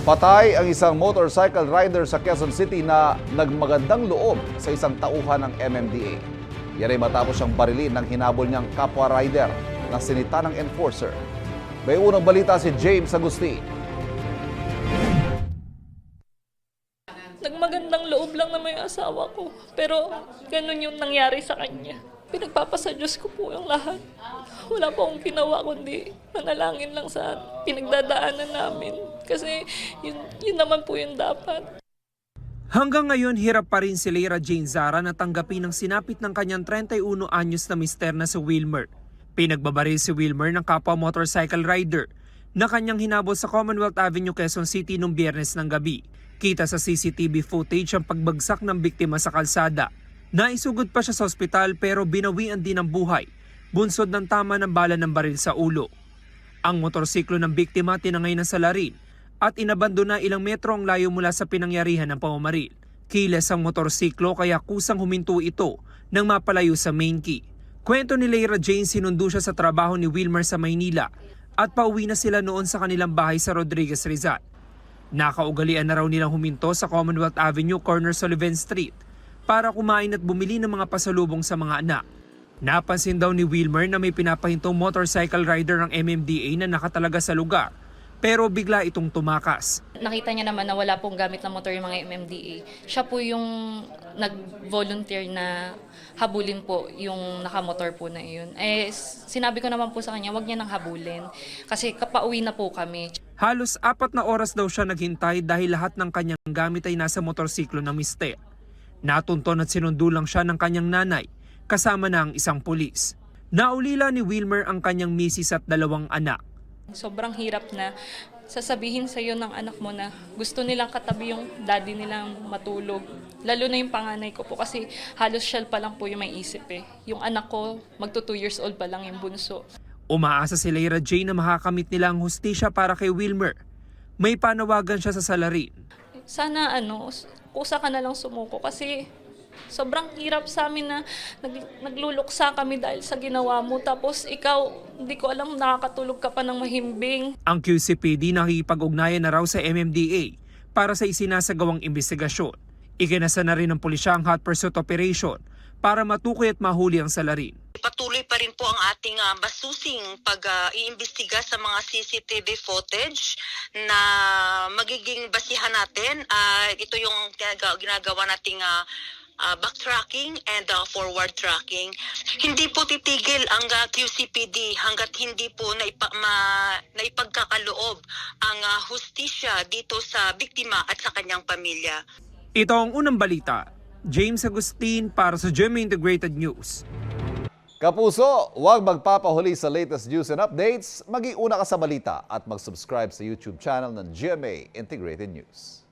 Patay ang isang motorcycle rider sa Quezon City na nagmagandang loob sa isang tauhan ng MMDA. Yan ay matapos siyang barilin ng hinabol niyang kapwa rider na sinita ng enforcer. May unang balita si James Agustin. Nagmagandang loob lang na may asawa ko, pero ganun yung nangyari sa kanya. Pinagpapasa Diyos ko po yung lahat. Wala po akong ginawa kundi manalangin lang sa pinagdadaanan namin. Kasi yun naman po yung dapat. Hanggang ngayon, hirap pa rin si Leira Jane Zara na tanggapin ang sinapit ng kanyang 31 anyos na mister na si Wilmer. Pinagbabaril si Wilmer ng kapwa motorcycle rider na kanyang hinabol sa Commonwealth Avenue, Quezon City noong Biyernes ng gabi. Kita sa CCTV footage ang pagbagsak ng biktima sa kalsada. Naisugod pa siya sa ospital pero binawian din ang buhay, bunsod ng tama ng bala ng baril sa ulo. Ang motorsiklo ng biktima tinangay ng salarin at inabandona ilang metro ang layo mula sa pinangyarihan ng pamamaril. Kiles ang motorsiklo kaya kusang huminto ito nang mapalayo sa main key. Kwento ni Leira Jane, sinundo siya sa trabaho ni Wilmer sa Maynila at pauwi na sila noon sa kanilang bahay sa Rodriguez, Rizal. Nakaugalian na raw nilang huminto sa Commonwealth Avenue, corner Sullivan Street para kumain at bumili ng mga pasalubong sa mga anak. Napansin daw ni Wilmer na may pinapahintong motorcycle rider ng MMDA na nakatalaga sa lugar, pero bigla itong tumakas. Nakita niya naman na wala pong gamit na motor yung mga MMDA. Siya po yung nag-volunteer na habulin po yung nakamotor po na yun. Sinabi ko naman po sa kanya, wag niya nang habulin kasi kapauwi na po kami. Halos 4 na oras daw siya naghintay dahil lahat ng kanyang gamit ay nasa motorsiklo ng mister. Natunton at sinundo lang siya ng kanyang nanay, kasama na ang isang pulis. Naulila ni Wilmer ang kanyang misis at 2 anak. Sobrang hirap na sasabihin sa iyo ng anak mo na gusto nilang katabi yung daddy nilang matulog. Lalo na yung panganay ko po kasi halos shell pa lang po yung may isip eh. Yung anak ko, magto 2 years old pa lang yung bunso. Umaasa si Leira Jane na makakamit nila ang hustisya para kay Wilmer. May panawagan siya sa salarin. Sana kusa ka na lang sumuko kasi sobrang hirap sa amin na nagluluksa kami dahil sa ginawa mo. Tapos ikaw, hindi ko alam, nakakatulog ka pa ng mahimbing. Ang QCPD nakikipag-ugnayan na raw sa MMDA para sa isinasagawang investigasyon. Ikinasa na rin ng pulisya ang hot pursuit operation para matukoy at mahuli ang salarin. Patuloy pa rin po ang ating masusing pag-iimbestiga sa mga CCTV footage na magiging basihan natin. Ito yung ginagawa nating backtracking and forward tracking. Hindi po titigil ang QCPD hanggat hindi po naipagkakaloob ang hustisya dito sa biktima at sa kanyang pamilya. Ito ang unang balita. James Agustin para sa GMA Integrated News. Kapuso, huwag magpapahuli sa latest news and updates. Maging una ka sa balita at mag-subscribe sa YouTube channel ng GMA Integrated News.